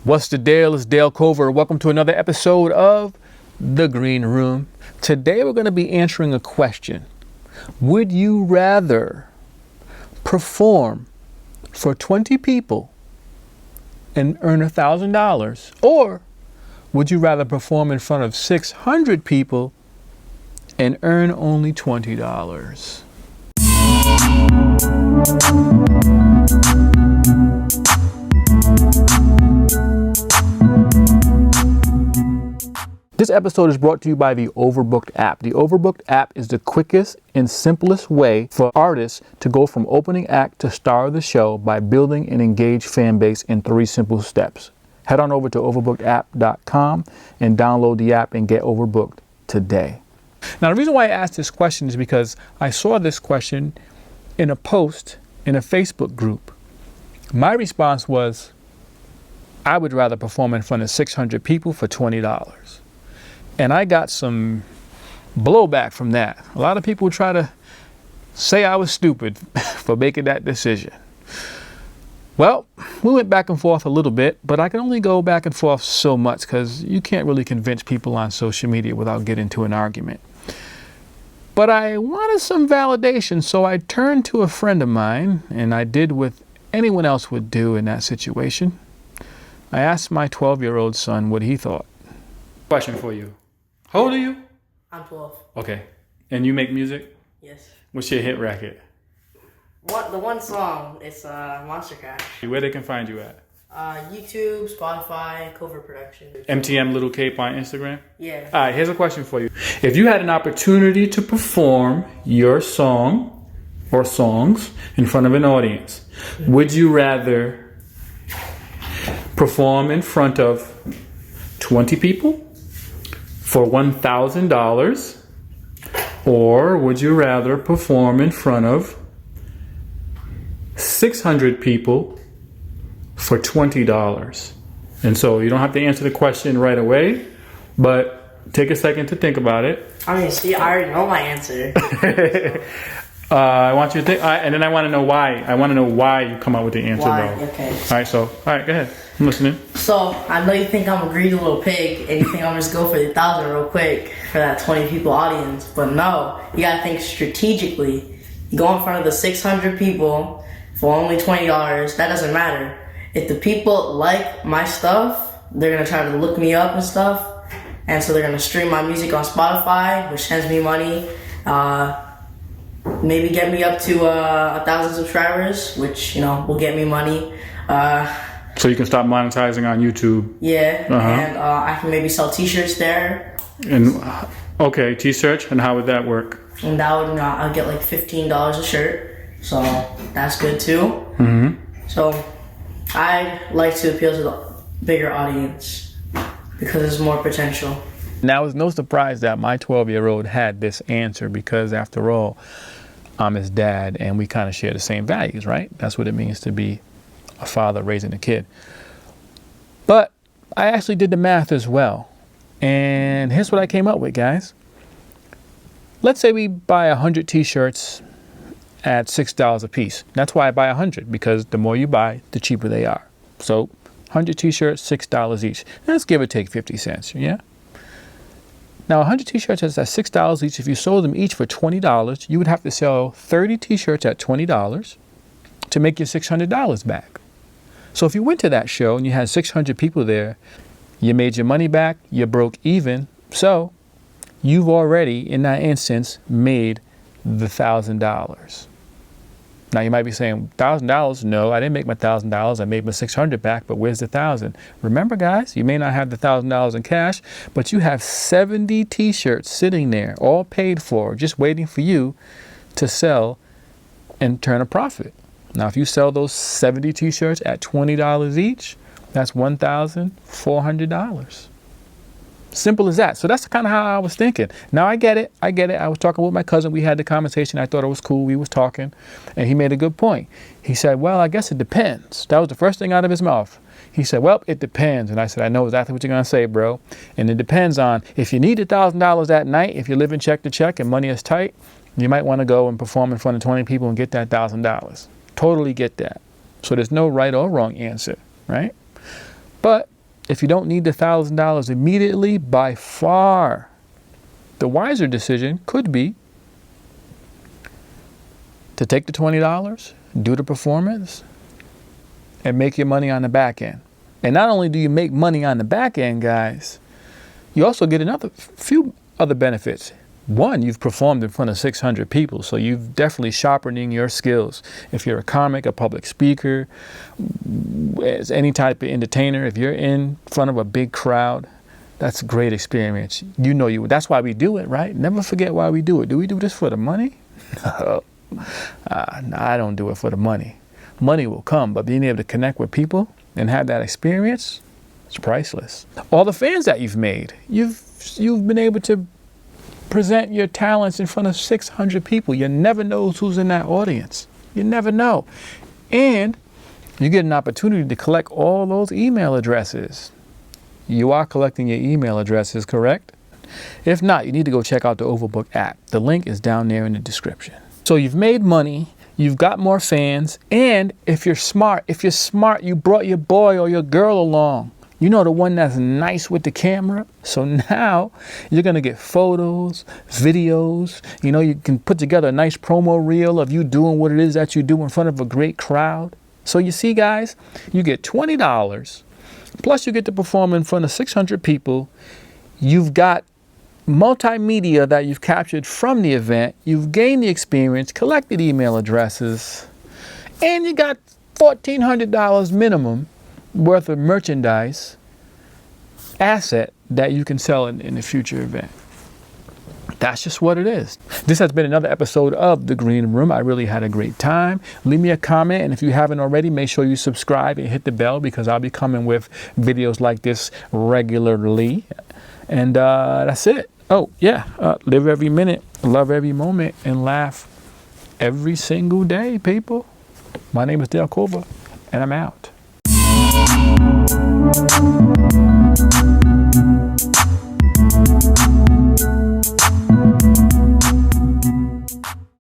What's the deal? It's Dale Cover. Welcome to another episode of The Green Room. Today we're going to be answering a question. Would you rather perform for 20 people and earn $1,000, or would you rather perform in front of 600 people and earn only $20? This episode is brought to you by the Overbooked App. The Overbooked App is the quickest and simplest way for artists to go from opening act to star of the show by building an engaged fan base in 3 simple steps. Head on over to overbookedapp.com and download the app and get overbooked today. Now, the reason why I asked this question is because I saw this question in a post in a Facebook group. My response was, I would rather perform in front of 600 people for $20. And I got some blowback from that. A lot of people try to say I was stupid for making that decision. Well, we went back and forth a little bit, but I can only go back and forth so much because you can't really convince people on social media without getting into an argument. But I wanted some validation, so I turned to a friend of mine, and I did what anyone else would do in that situation. I asked my 12-year-old son what he thought. Question for you. How old are you? I'm 12. Okay. And you make music? Yes. What's your hit record? The one song, it's Monster Cash. Where they can find you at? YouTube, Spotify, cover production. MTM Lil Cape on Instagram? Yeah. All right, here's a question for you. If you had an opportunity to perform your song or songs in front of an audience, would you rather perform in front of 20 people for $1,000, or would you rather perform in front of 600 people for $20? And so you don't have to answer the question right away, but take a second to think about it. I mean, see, I already know my answer. I want you to think, and then I want to know why. I want to know why you come out with the answer, Why? though. Okay. All right, go ahead. I'm listening. So, I know you think I'm a greedy little pig, and you think I'm just go for the 1,000 real quick for that 20 people audience, but no, you gotta think strategically. You go in front of the 600 people for only $20, that doesn't matter. If the people like my stuff, they're gonna try to look me up and stuff, and so they're gonna stream my music on Spotify, which sends me money. Maybe get me up to 1,000 subscribers, which, will get me money. So you can start monetizing on YouTube. Yeah, and I can maybe sell t-shirts there. And okay, t-shirts, and how would that work? And that would, I'll get like $15 a shirt, so that's good too. Mm-hmm. So I'd like to appeal to the bigger audience because there's more potential. Now, it's no surprise that my 12-year-old had this answer because, after all, I'm his dad and we kind of share the same values, right? That's what it means to be a father raising a kid. But I actually did the math as well. And here's what I came up with, guys. Let's say we buy 100 t-shirts at $6 a piece. That's why I buy 100, because the more you buy, the cheaper they are. So 100 t-shirts, $6 each. Let's give or take 50 cents, yeah? Now, 100 t-shirts is at $6 each. If you sold them each for $20, you would have to sell 30 t-shirts at $20 to make your $600 back. So if you went to that show and you had 600 people there, you made your money back, you broke even. So you've already, in that instance, made the $1,000. Now you might be saying, $1,000? No, I didn't make my $1,000. I made my 600 back, but where's the 1,000? Remember, guys, you may not have the $1,000 in cash, but you have 70 t-shirts sitting there, all paid for, just waiting for you to sell and turn a profit. Now, if you sell those 70 t-shirts at $20 each, that's $1,400. Simple as that. So that's kind of how I was thinking. Now I get it. I was talking with my cousin. We had the conversation. I thought it was cool. We was talking, and he made a good point. He said, well, I guess it depends. That was the first thing out of his mouth. He said, well, it depends. And I said, I know exactly what you're going to say, bro. And it depends on if you need $1,000 that night, if you're living check to check and money is tight, you might want to go and perform in front of 20 people and get that $1,000. Totally get that. So there's no right or wrong answer, right? But if you don't need the $1,000 immediately, by far, the wiser decision could be to take the $20, do the performance, and make your money on the back end. And not only do you make money on the back end, guys, you also get another few other benefits. One, you've performed in front of 600 people, so you've definitely sharpening your skills. If you're a comic, a public speaker, as any type of entertainer, if you're in front of a big crowd, that's a great experience. You know you. That's why we do it, right? Never forget why we do it. Do we do this for the money? No, I don't do it for the money. Money will come, but being able to connect with people and have that experience, it's priceless. All the fans that you've made, you've been able to present your talents in front of 600 people. You never know who's in that audience. You never know. And you get an opportunity to collect all those email addresses. You are collecting your email addresses, correct? If not, you need to go check out the Overbooked app. The link is down there in the description. So you've made money, you've got more fans, and if you're smart, you brought your boy or your girl along. You know, the one that's nice with the camera. So now you're going to get photos, videos. You know, you can put together a nice promo reel of you doing what it is that you do in front of a great crowd. So you see, guys, you get $20, plus you get to perform in front of 600 people. You've got multimedia that you've captured from the event. You've gained the experience, collected email addresses, and you got $1,400 minimum worth of merchandise asset that you can sell in a future event. That's just what it is. This has been another episode of The Green Room. I really had a great time. Leave me a comment, and if you haven't already, make sure you subscribe and hit the bell, because I'll be coming with videos like this regularly. And that's it. Oh, yeah. Live every minute, love every moment, and laugh every single day, people. My name is Lil Cape, and I'm out.